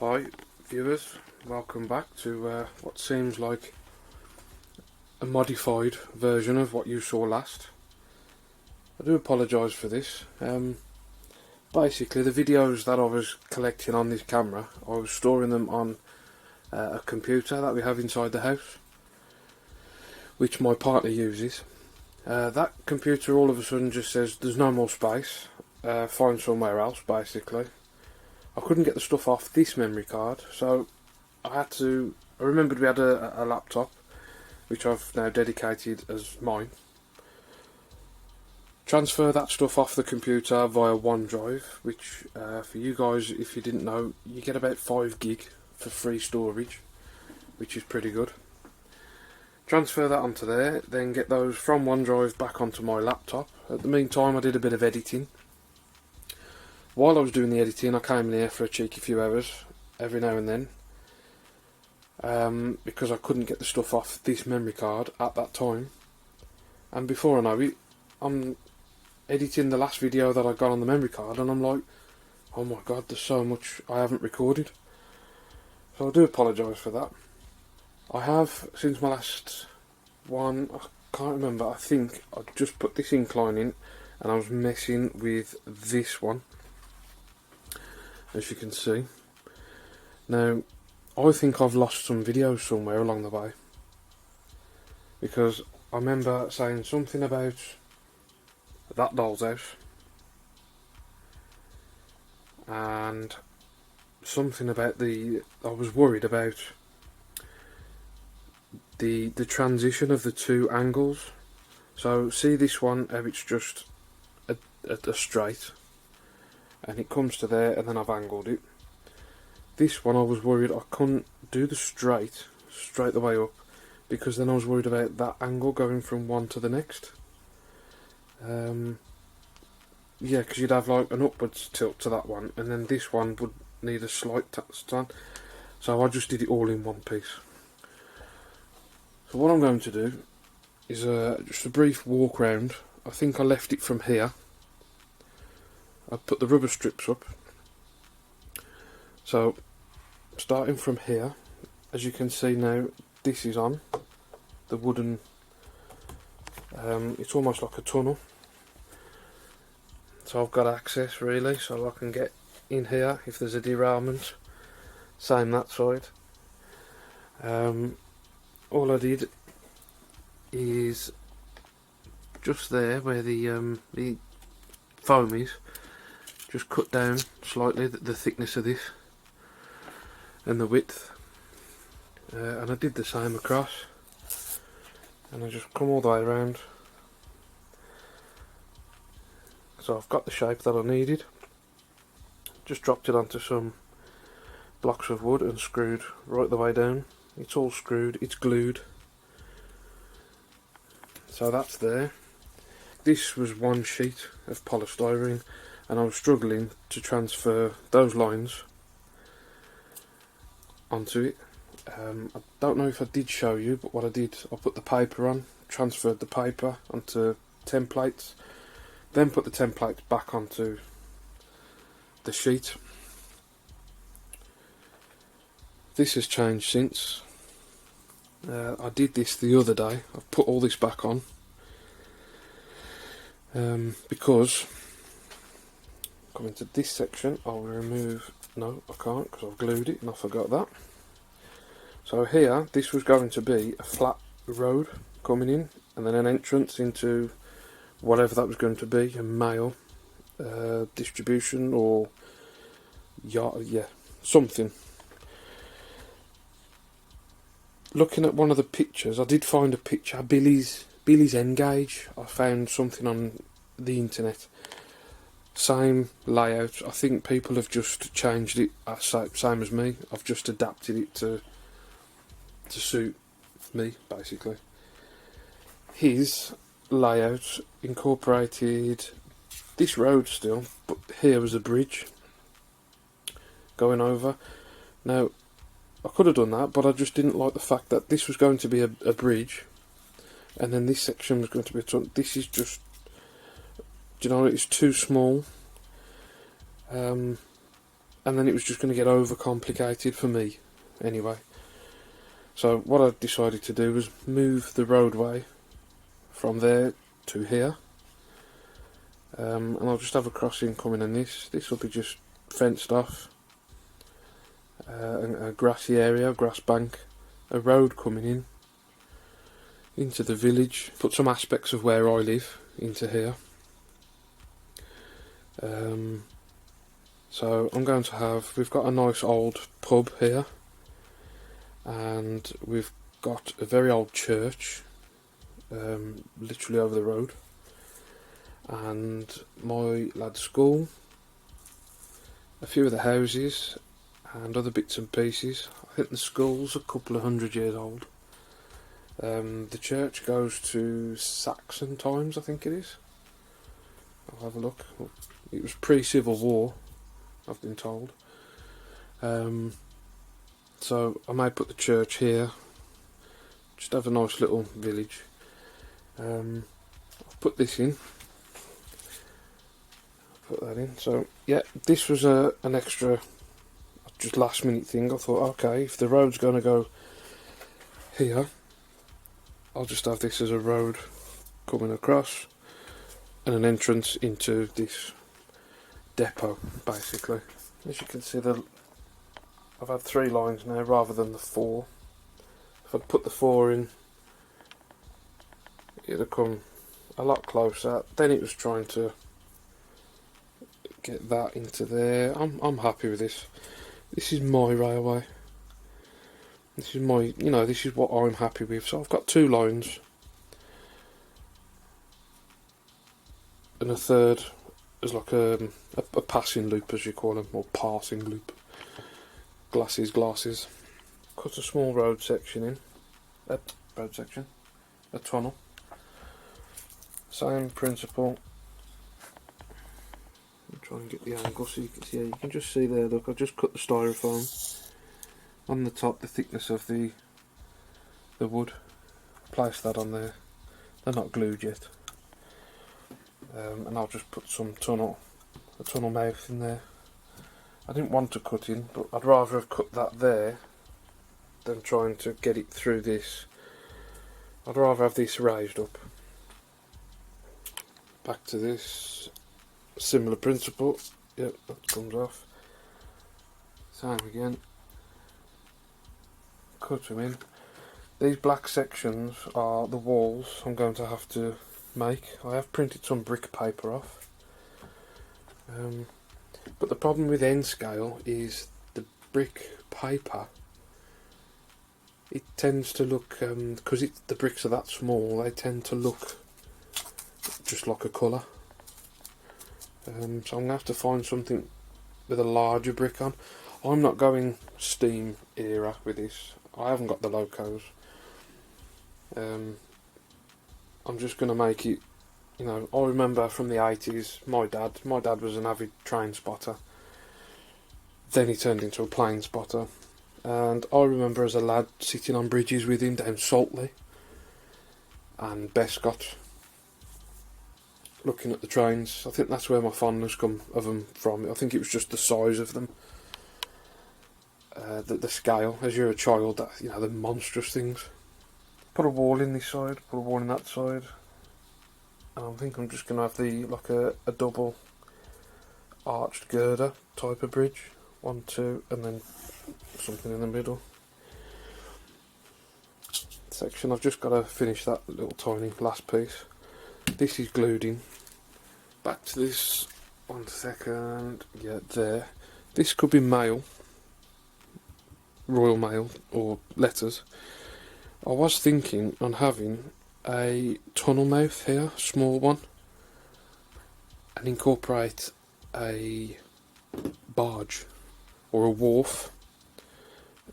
Hi viewers, welcome back to what seems like a modified version of what you saw last. I do apologise for this. Basically the videos that I was collecting on this camera, I was storing them on a computer that we have inside the house, which my partner uses. That computer all of a sudden just says there's no more space, find somewhere else basically. I couldn't get the stuff off this memory card, so I remembered we had a laptop, which I've now dedicated as mine. Transfer that stuff off the computer via OneDrive, which for you guys, if you didn't know, you get about 5 gig for free storage, which is pretty good. Transfer that onto there, then get those from OneDrive back onto my laptop. At the meantime, I did a bit of editing. While I was doing the editing, I came in here for a cheeky few hours every now and then, because I couldn't get the stuff off this memory card at that time. And before I know it, I'm editing the last video that I got on the memory card, and I'm like, oh my god, there's so much I haven't recorded. So I do apologise for that. I have, since my last one, I can't remember, I think I just put this incline in and I was messing with this one, as you can see. Now, I think I've lost some videos somewhere along the way, because I remember saying something about that doll's house and something about I was worried about the transition of the two angles. So see this one, how it's just a straight and it comes to there, and then I've angled it. This one I was worried I couldn't do the straight the way up, because then I was worried about that angle going from one to the next. Yeah, because you'd have like an upwards tilt to that one, and then this one would need a slight stand. So I just did it all in one piece. So what I'm going to do is just a brief walk round. I think I left it from here. I put the rubber strips up. So starting from here, as you can see now, this is on the wooden, it's almost like a tunnel. So I've got access really, so I can get in here if there's a derailment. Same that side. All I did is just there where the foam is, just cut down slightly the thickness of this and the width, and I did the same across, and I just come all the way around. So I've got the shape that I needed, just dropped it onto some blocks of wood and screwed right the way down. It's all screwed, it's glued, so that's there. This was one sheet of polystyrene, and I was struggling to transfer those lines onto it. I don't know if I did show you, but what I did, I put the paper on, transferred the paper onto templates, then put the templates back onto the sheet. This has changed since. I did this the other day. I've put all this back on because coming to this section, I'll remove. No, I can't, because I've glued it and I forgot that. So here, this was going to be a flat road coming in, and then an entrance into whatever that was going to be, a mail distribution or yeah, something. Looking at one of the pictures, I did find a picture, Billy's N-Gage. I found something on the internet. Same layout. I think people have just changed it, same as me. I've just adapted it to suit me, basically. His layout incorporated this road still, but here was a bridge going over. Now, I could have done that, but I just didn't like the fact that this was going to be a bridge, and then this section was going to be a tunnel. This is just, do you know, it's too small. And and then it was just going to get over complicated for me anyway. So what I decided to do was move the roadway from there to here, and I'll just have a crossing coming in this. This will be just fenced off, a grassy area, grass bank, a road coming in into the village, put some aspects of where I live into here. So I'm going to have, we've got a nice old pub here, and we've got a very old church, literally over the road, and my lad's school, a few of the houses, and other bits and pieces. I think the school's a couple of 100 years old. The church goes to Saxon times, I think it is. I'll have a look. It was pre-Civil War, I've been told. So I may put the church here. Just have a nice little village. I'll put this in. Put that in. So yeah, this was an extra, just last minute thing. I thought, okay, if the road's going to go here, I'll just have this as a road coming across and an entrance into this depot, basically. As you can see, I've had 3 lines now rather than the 4. If I'd put the 4 in, it'd have come a lot closer. Then it was trying to get that into there. I'm happy with this. This is my railway. This is my, this is what I'm happy with. So I've got 2 lines, and a third as like a passing loop, as you call them, or passing loop. Glasses. Cut a small road section in. A tunnel. Same principle. I'll try and get the angle so you can see. You can just see there. Look, I just cut the styrofoam on the top, the thickness of the wood. Place that on there. They're not glued yet. And I'll just put a tunnel mouth in there. I didn't want to cut in, but I'd rather have cut that there than trying to get it through this. I'd rather have this raised up. Back to this, similar principle. Yep, that comes off. Same again. Cut them in. These black sections are the walls I'm going to have to make. I have printed some brick paper off. But the problem with N scale is the brick paper. It tends to look, because the bricks are that small, they tend to look just like a colour. So I'm going to have to find something with a larger brick on. I'm not going steam era with this. I haven't got the locos. I'm just going to make it, I remember from the 80s, my dad was an avid train spotter. Then he turned into a plane spotter. And I remember as a lad sitting on bridges with him down Saltley and Bescott, looking at the trains. I think that's where my fondness come of them from. I think it was just the size of them, the scale. As you're a child, the monstrous things. Put a wall in this side, put a wall in that side, and I think I'm just going to have a double arched girder type of bridge. 1, 2, and then something in the middle section. I've just got to finish that little tiny last piece. This is glued in. Back to this, 1 second. Yeah, there. This could be mail, Royal Mail, or letters. I was thinking on having a tunnel mouth here, small one, and incorporate a barge or a wharf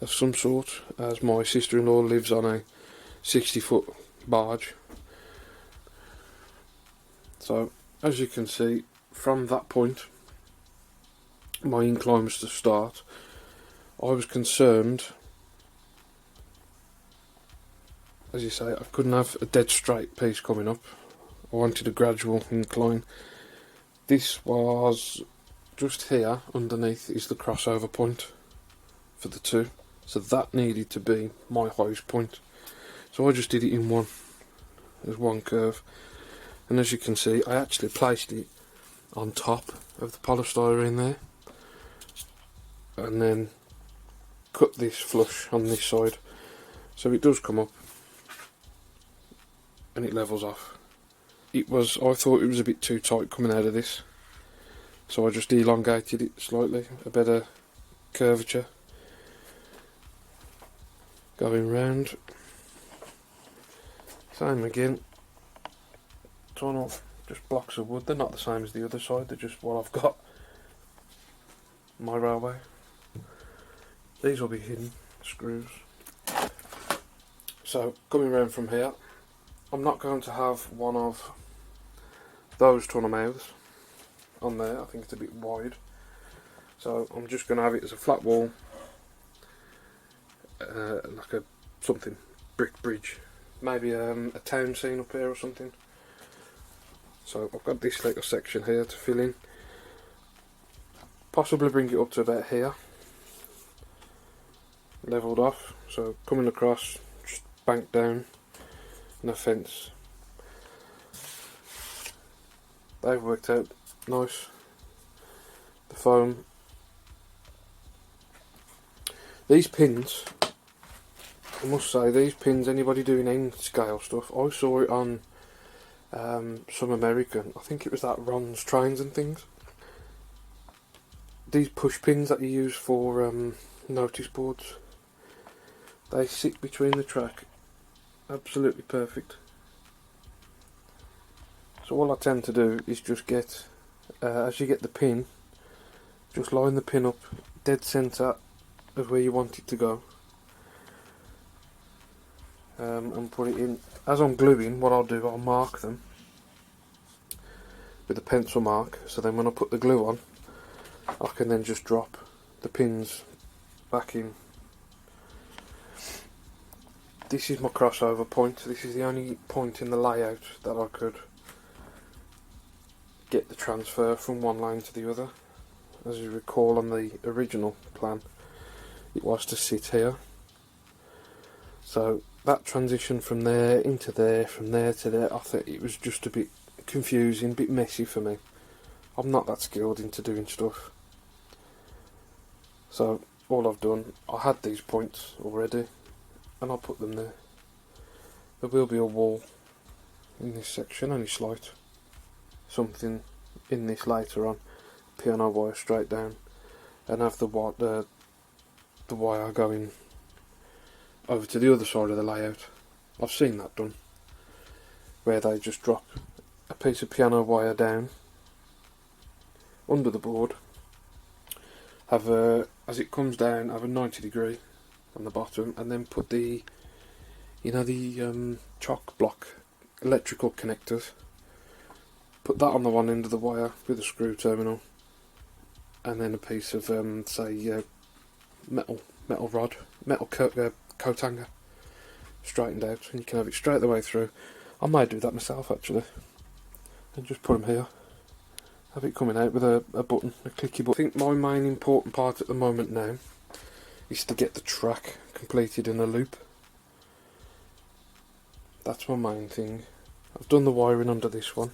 of some sort, as my sister-in-law lives on a 60-foot barge. So as you can see, from that point my incline was to start. I was concerned, as you say, I couldn't have a dead straight piece coming up. I wanted a gradual incline. This was just here underneath is the crossover point for the two, so that needed to be my highest point. So I just did it in one, as one curve, and as you can see I actually placed it on top of the polystyrene there, and then cut this flush on this side so it does come up and it levels off. I thought it was a bit too tight coming out of this, so I just elongated it slightly, a better curvature going round. Same again, tunnel, just blocks of wood. They're not the same as the other side, they're just what I've got, my railway. These will be hidden screws. So coming round from here, I'm not going to have one of those tunnel mouths on there, I think it's a bit wide, so I'm just going to have it as a flat wall, like a something brick bridge, maybe a town scene up here or something. So I've got this little section here to fill in, possibly bring it up to about here, levelled off, so coming across, just bank down, and a fence. They've worked out nice. The foam. These pins, I must say, these pins, anybody doing end scale stuff, I saw it on some American, I think it was that Ron's Trains and Things. These push pins that you use for notice boards, they sit between the track, absolutely perfect. So all I tend to do is just get, as you get the pin, just line the pin up dead centre of where you want it to go, and put it in. As I'm gluing, what I'll do, I'll mark them with a pencil mark, so then when I put the glue on, I can then just drop the pins back in. This is my crossover point. This is the only point in the layout that I could get the transfer from one line to the other. As you recall, on the original plan it was to sit here, so that transition from there into there, from there to there, I thought it was just a bit confusing, a bit messy for me. I'm not that skilled into doing stuff, so all I've done, I had these points already and I'll put them there. There will be a wall in this section, only slight, something in this later on, piano wire straight down, and have the wire going over to the other side of the layout. I've seen that done, where they just drop a piece of piano wire down under the board, have as it comes down, have a 90 degree on the bottom, and then put the, you know, the chock block electrical connectors, put that on the one end of the wire with a screw terminal, and then a piece of say metal rod, metal coat hanger straightened out, and you can have it straight the way through. I might do that myself actually, and just put them here, have it coming out with a button, a clicky button. I think my main important part at the moment now is to get the track completed in a loop. That's my main thing. I've done the wiring under this one,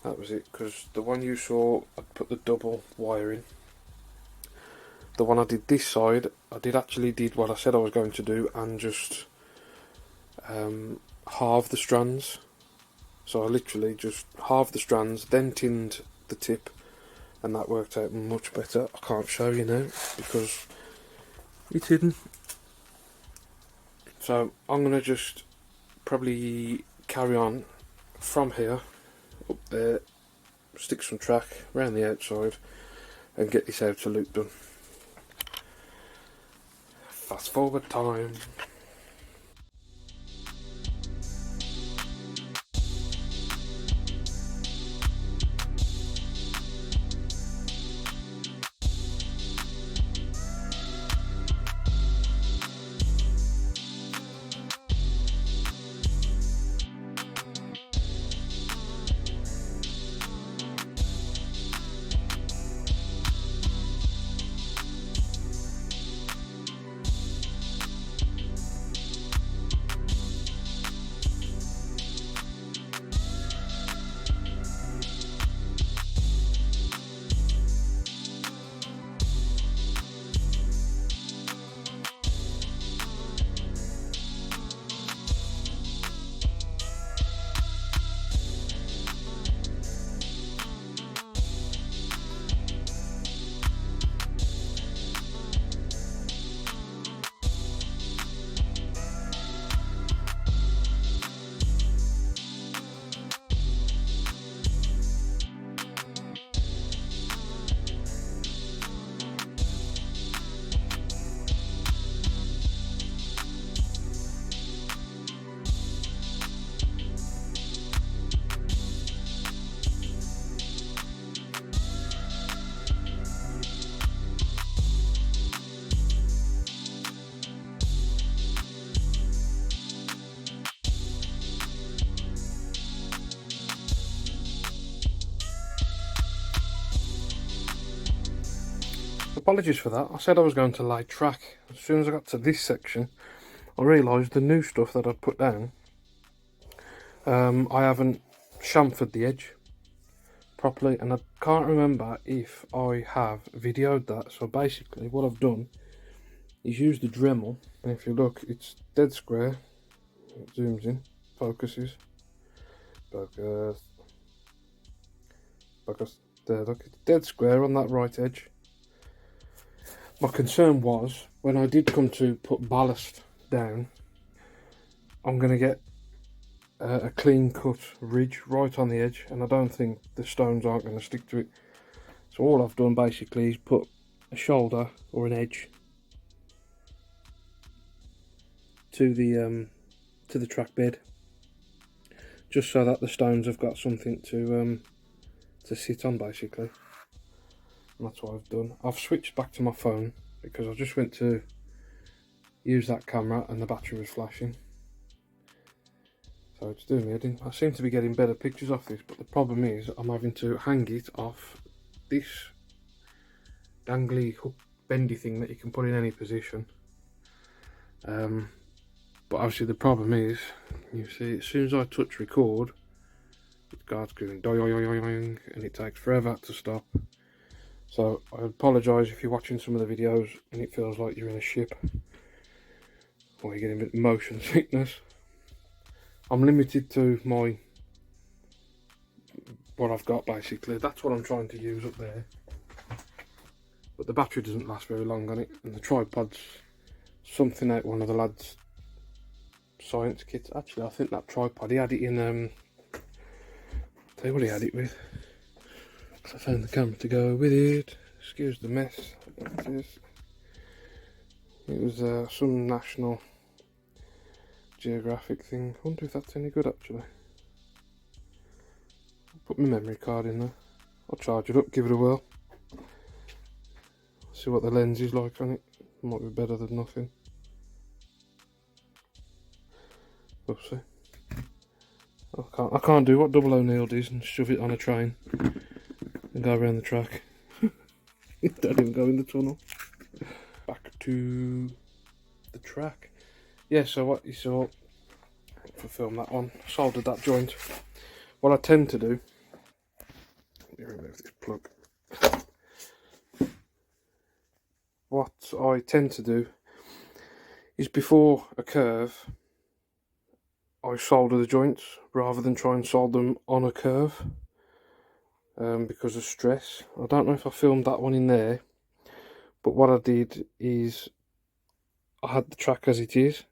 that was it, because the one you saw, I'd put the double wire in. The one I did this side, I did what I said I was going to do, and just halve the strands. So I literally just halved the strands, then tinned the tip, and that worked out much better. I can't show you now because it's hidden. So I'm going to just probably carry on from here up there, stick some track around the outside, and get this outer loop done. Fast forward time. apologies for that. I said I was going to lay track. As soon as I got to this section, I realised the new stuff that I'd put down, I haven't chamfered the edge properly, and I can't remember if I have videoed that. So basically what I've done is use the Dremel, and if you look, it's dead square. It zooms in, focuses, focus, there, look, it's dead square on that right edge. My concern was, when I did come to put ballast down, I'm going to get a clean cut ridge right on the edge, and I don't think the stones aren't going to stick to it. So all I've done basically is put a shoulder or an edge to the track bed, just so that the stones have got something to sit on basically. And that's what I've done. I've switched back to my phone because I just went to use that camera and the battery was flashing. So it's doing me in. I seem to be getting better pictures off this, but the problem is I'm having to hang it off this dangly hook bendy thing that you can put in any position. But obviously the problem is, you see, as soon as I touch record, it starts going doing, and it takes forever to stop. So I apologise if you're watching some of the videos and it feels like you're in a ship, or you're getting a bit of motion sickness. I'm limited to what I've got basically. That's what I'm trying to use up there. But the battery doesn't last very long on it, and the tripod's something out one of the lads' science kits. Actually, I think that tripod, he had it in, tell you what he had it with. I found the camera to go with it. Excuse the mess. It was some National Geographic thing. I wonder if that's any good actually. Put my memory card in there. I'll charge it up, give it a whirl. See what the lens is like on it. Might be better than nothing. Oopsie. I can't do what Double O'Neill does and shove it on a train and go around the track. Don't even go in the tunnel. Back to the track. Yeah, so what you saw, for film that one, soldered that joint. What I tend to do, let me remove this plug. What I tend to do is, before a curve, I solder the joints rather than try and solder them on a curve, because of stress. I don't know if I filmed that one in there, but what I did is I had the track as it is,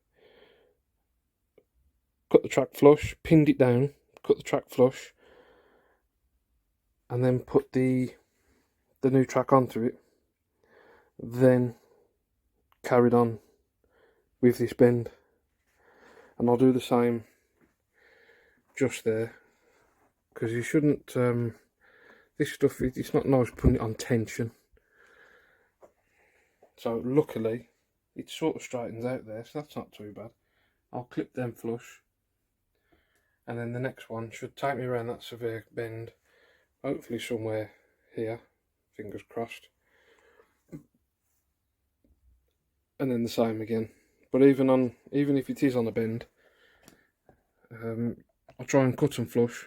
cut the track flush, pinned it down, cut the track flush, and then put the new track onto it, then carried on with this bend. And I'll do the same just there, because you shouldn't, this stuff, it's not nice putting it on tension. So luckily it sort of straightens out there, so that's not too bad. I'll clip them flush, and then the next one should take me around that severe bend, hopefully somewhere here, fingers crossed, and then the same again. But even if it is on a bend, I'll try and cut and flush,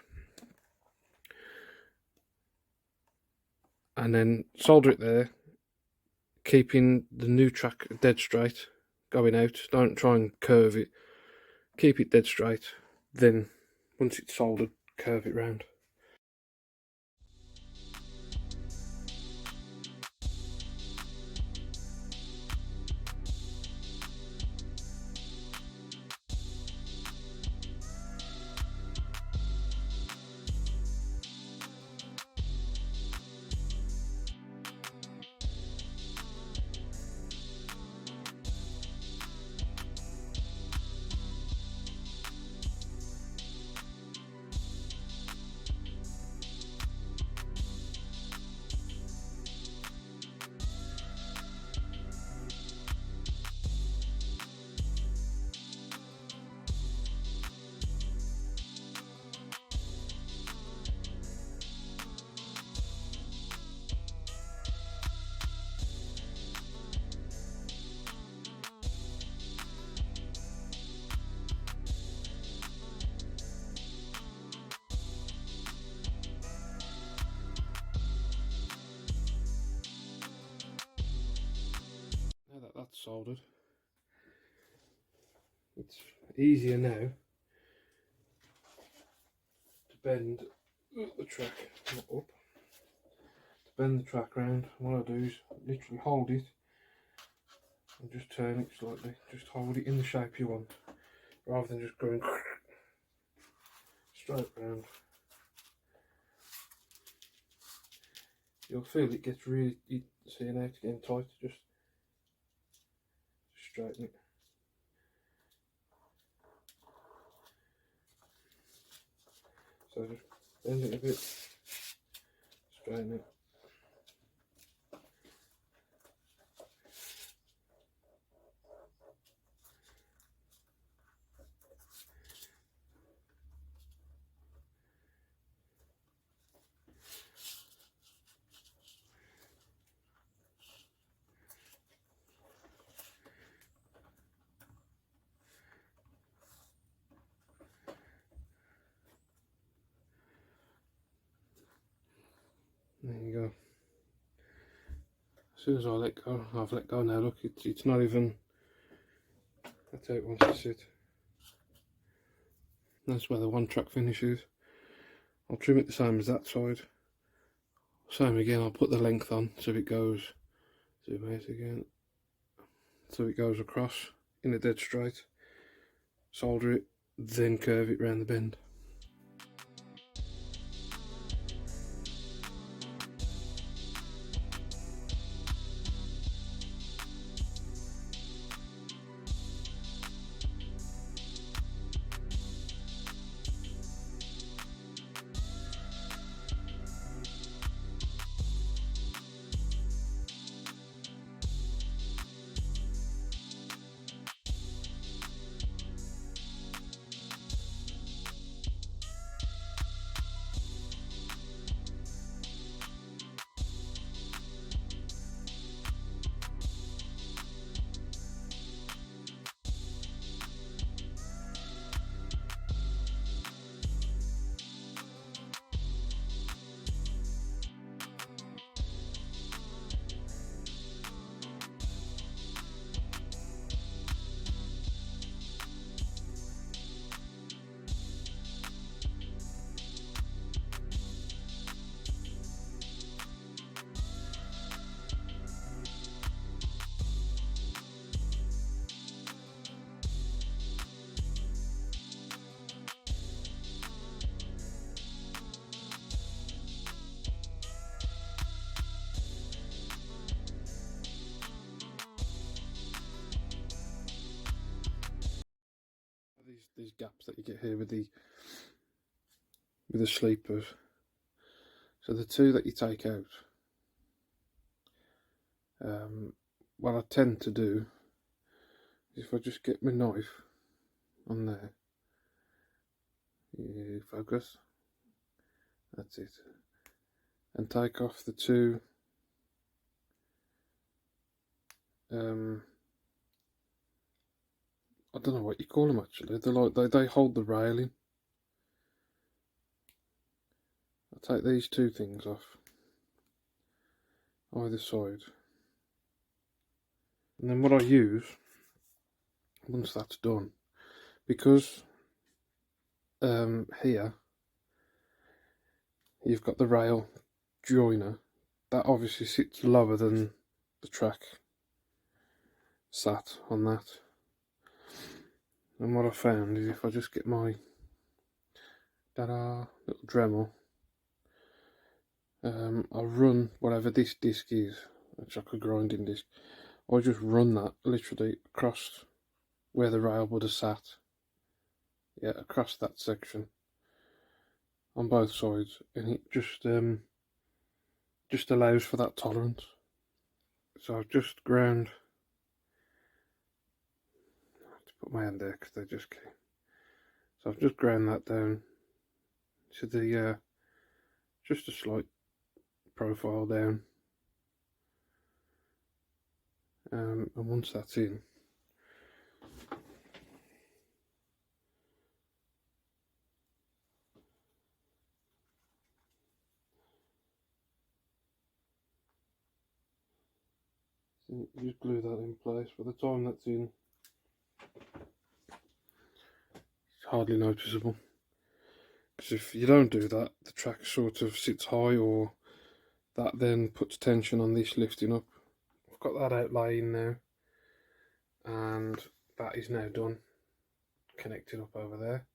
and then solder it there, keeping the new track dead straight going out. Don't try and curve it, keep it dead straight, then once it's soldered, curve it round. soldered. It's easier now to bend the track, not up, to bend the track round. What I do is literally hold it and just turn it slightly, just hold it in the shape you want, rather than just going straight round. You'll feel it gets really, you see now it's getting tight, just straighten it. So just bend it a bit, straighten it. There you go. As soon as I let go, I've let go now, look, it's not even, that's how it wants to sit. That's where the one track finishes. I'll trim it the same as that side. Same again, I'll put the length on so it goes, zoom out again, so it goes across in a dead straight. Solder it, then curve it round the bend. These gaps that you get here with the sleepers. So the two that you take out, what I tend to do is if I just get my knife on there, you focus, that's it, and take off the two I don't know what you call them actually. They're like they hold the railing. I'll take these two things off either side, and then what I use once that's done, because here you've got the rail joiner that obviously sits lower than the track sat on that. And what I found is if I just get my little Dremel, I'll run whatever this disc is, it's like a grinding disc, I just run that literally across where the rail would have sat, yeah, across that section on both sides, and it just allows for that tolerance. So I've just ground, I have to put my hand there because they just came. So I've just ground that down to the just a slight profile down, and once that's in, You just glue that in place. By the time that's in, it's hardly noticeable. Because if you don't do that, the track sort of sits high, or that then puts tension on this lifting up. I've got that outlaying now, and that is now done, connected up over there.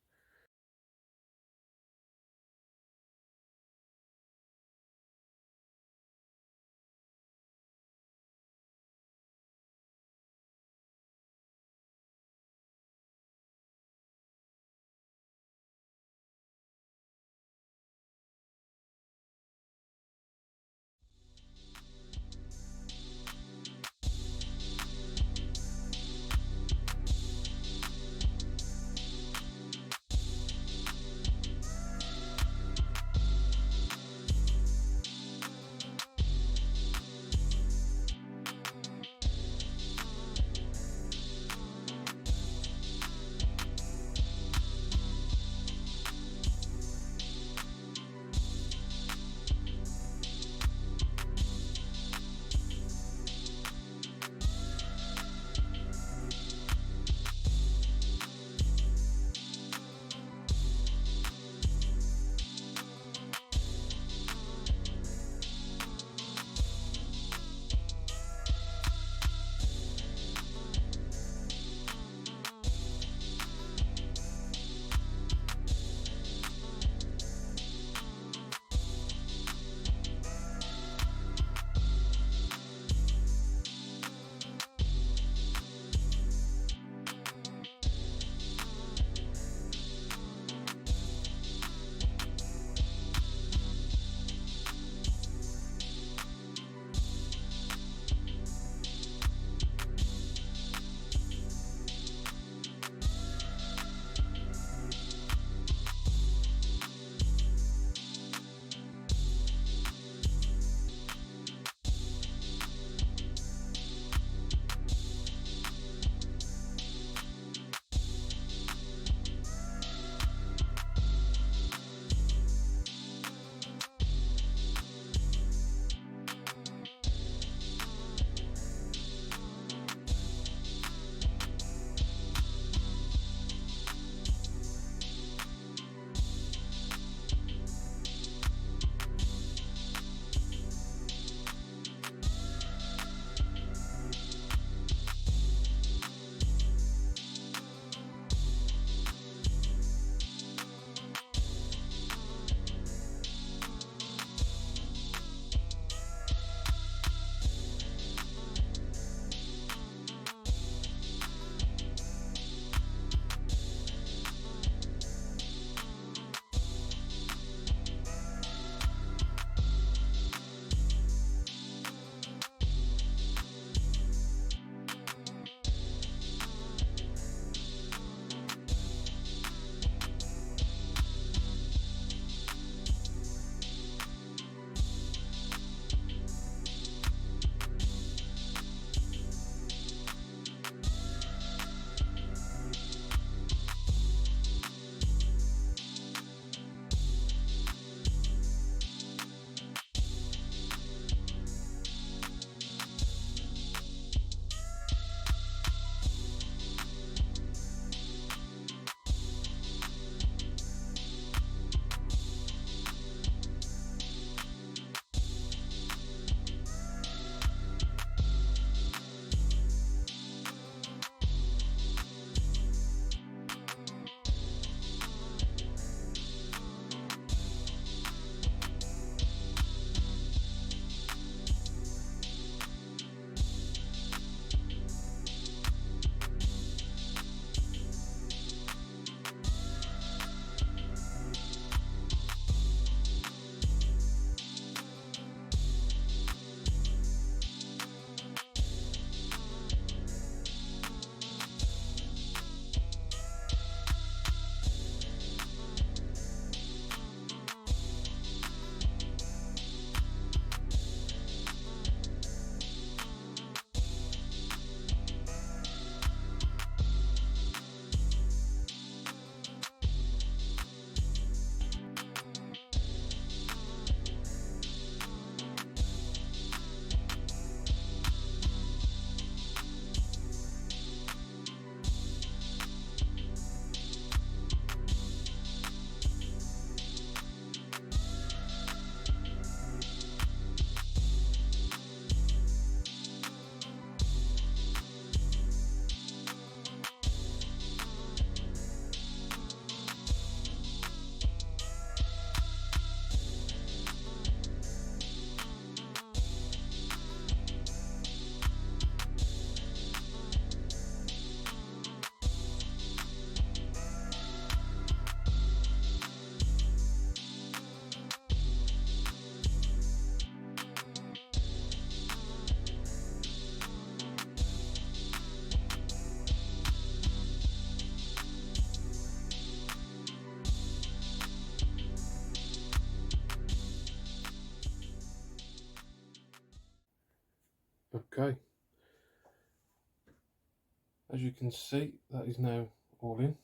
As you can see, that is now all in.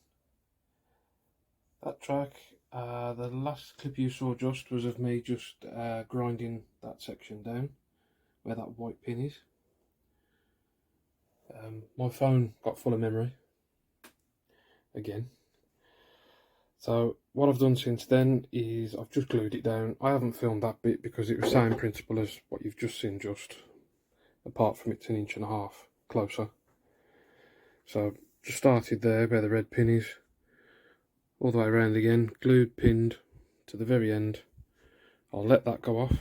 That track, the last clip you saw just was of me just grinding that section down where that white pin is. My phone got full of memory again, so what I've done since then is I've just glued it down. I haven't filmed that bit because it was the same principle as what you've just seen, just apart from it's 1.5 inches closer. So just started there where the red pin is, all the way around again, glued, pinned to the very end. I'll let that go off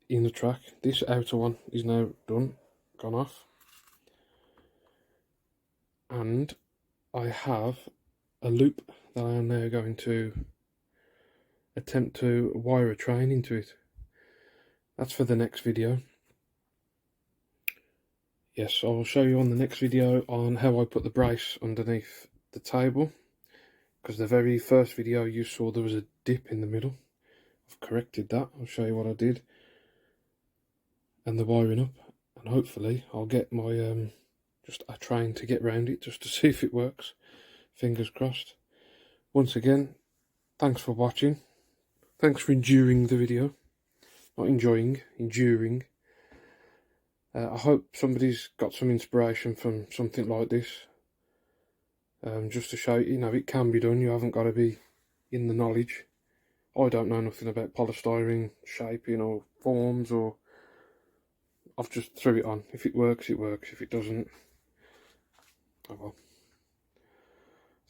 in the track. This outer one is now done, gone off, and I have a loop that I am now going to attempt to wire a train into it. That's for the next video. Yes, I will show you on the next video on how I put the brace underneath the table, because the very first video you saw there was a dip in the middle. I've corrected that. I'll show you what I did and the wiring up, and hopefully I'll get my just a train to get round it just to see if it works. Fingers crossed. Once again, thanks for watching. Thanks for enduring the video. Not enjoying, enduring. I hope somebody's got some inspiration from something like this. Just to show you know it can be done. You haven't got to be in the knowledge. I don't know nothing about polystyrene shaping or forms, or I've just threw it on. If it works, it works. If it doesn't, oh well.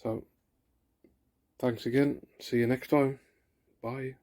So, thanks again. See you next time. Bye.